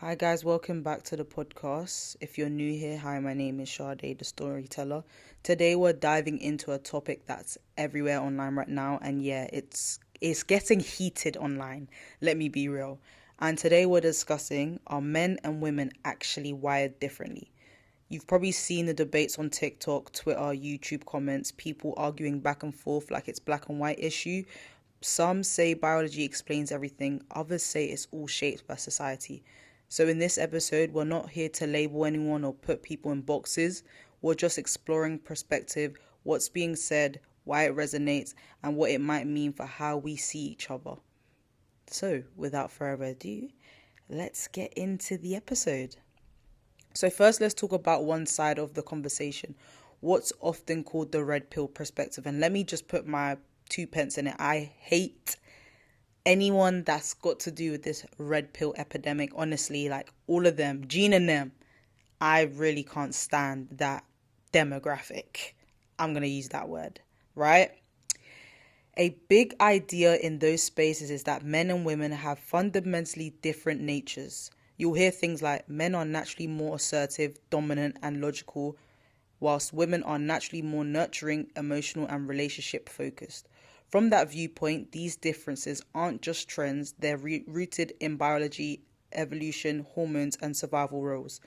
Hi guys, welcome back to the podcast. If you're new here, hi, my name is Sade, the storyteller. Today we're diving into a topic that's everywhere online right now, and yeah, it's getting heated online. Let me be real. And today we're discussing, are men and women actually wired differently? You've probably seen the debates on TikTok, Twitter, YouTube comments, people arguing back and forth like it's black and white issue. Some say biology explains everything, others say it's all shaped by society. So, in this episode, we're not here to label anyone or put people in boxes. We're just exploring perspective, what's being said, why it resonates, and what it might mean for how we see each other. So, without further ado, let's get into the episode. So, first, let's talk about one side of the conversation, what's often called the red pill perspective. And let me just put my 2 pence in it. I hate anyone that's got to do with this red pill epidemic. Honestly, like all of them, Gene and them, I really can't stand that demographic. I'm going to use that word, right? A big idea in those spaces is that men and women have fundamentally different natures. You'll hear things like men are naturally more assertive, dominant, and logical, whilst women are naturally more nurturing, emotional, and relationship focused. From that viewpoint, these differences aren't just trends, they're rooted in biology, evolution, hormones, and survival roles.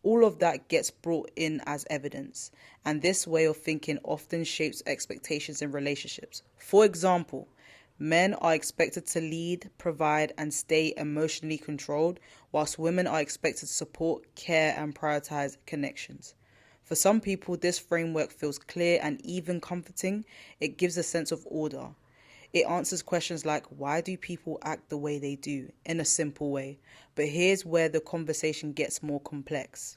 All of that gets brought in as evidence, and this way of thinking often shapes expectations in relationships. For example, men are expected to lead, provide, and stay emotionally controlled, whilst women are expected to support, care, and prioritize connections. For some people, this framework feels clear and even comforting. It gives a sense of order. It answers questions like, why do people act the way they do, in a simple way? But here's where the conversation gets more complex.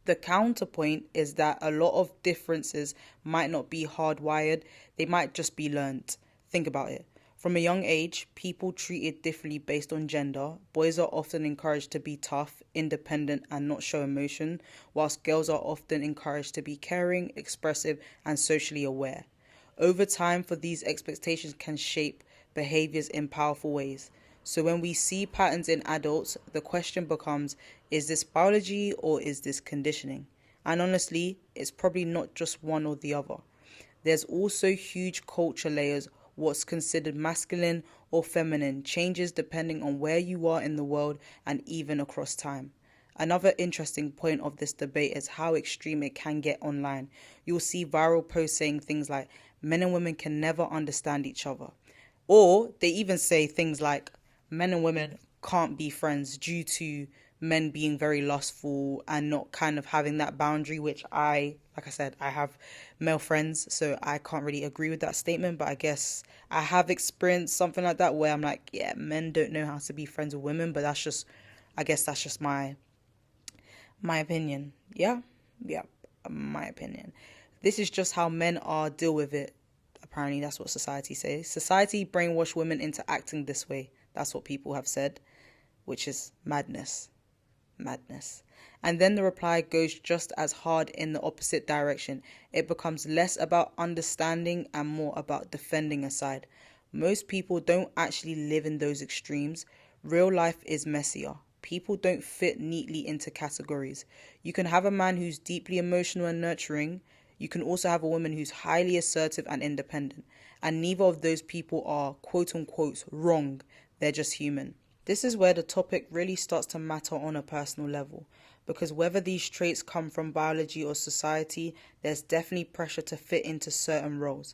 The counterpoint is that a lot of differences might not be hardwired, they might just be learnt. Think about it. From a young age, people treated differently based on gender. Boys are often encouraged to be tough, independent, and not show emotion, whilst girls are often encouraged to be caring, expressive, and socially aware. Over time, for these expectations can shape behaviors in powerful ways. So when we see patterns in adults, the question becomes, is this biology or is this conditioning? And honestly, it's probably not just one or the other. There's also huge culture layers. What's considered masculine or feminine changes depending on where you are in the world and even across time. Another interesting point of this debate is how extreme it can get online. You'll see viral posts saying things like, men and women can never understand each other. Or they even say things like, men and women can't be friends due to men being very lustful and not kind of having that boundary, which like I said, I have male friends, so I can't really agree with that statement, but I guess I have experienced something like that where I'm like, yeah, men don't know how to be friends with women, but I guess that's just my opinion. Yeah, yeah, my opinion. This is just how men are deal with it. Apparently, that's what society says. Society brainwash women into acting this way. That's what people have said, which is madness. Madness. And then the reply goes just as hard in the opposite direction. It becomes less about understanding and more about defending a side. Most people don't actually live in those extremes. Real life is messier. People don't fit neatly into categories. You can have a man who's deeply emotional and nurturing. You can also have a woman who's highly assertive and independent. And neither of those people are quote unquote wrong. They're just human. This is where the topic really starts to matter on a personal level, because whether these traits come from biology or society, there's definitely pressure to fit into certain roles,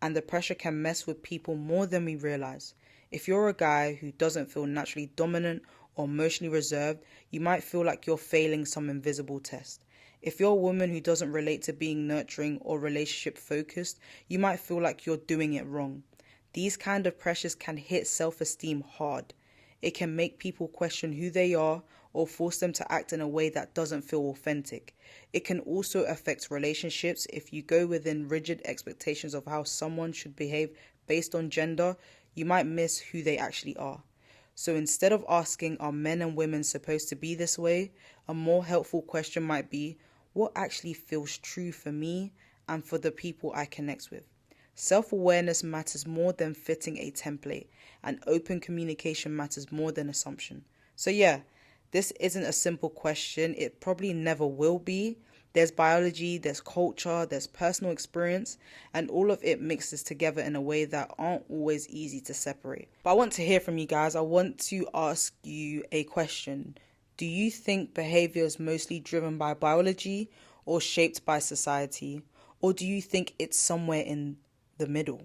and the pressure can mess with people more than we realize. If you're a guy who doesn't feel naturally dominant or emotionally reserved, you might feel like you're failing some invisible test. If you're a woman who doesn't relate to being nurturing or relationship focused, you might feel like you're doing it wrong. These kind of pressures can hit self-esteem hard. It can make people question who they are or force them to act in a way that doesn't feel authentic. It can also affect relationships if you go within rigid expectations of how someone should behave based on gender, you might miss who they actually are. So instead of asking, are men and women supposed to be this way? A more helpful question might be, what actually feels true for me and for the people I connect with? Self-awareness matters more than fitting a template, and open communication matters more than assumption. So yeah, This isn't a simple question. It probably never will be. There's biology, there's culture, there's personal experience, and all of it mixes together in a way that aren't always easy to separate. But I want to hear from you guys. I want to ask you a question. Do you think behavior is mostly driven by biology or shaped by society? Or do you think it's somewhere in the middle?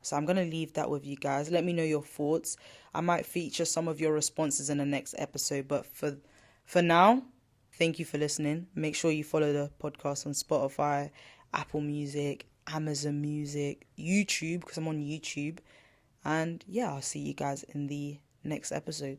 So I'm going to leave that with you guys. Let me know your thoughts. I might feature some of your responses in the next episode. But for now, thank you for listening. Make sure you follow the podcast on Spotify, Apple Music, Amazon Music, YouTube, because I'm on YouTube. And yeah, I'll see you guys in the next episode.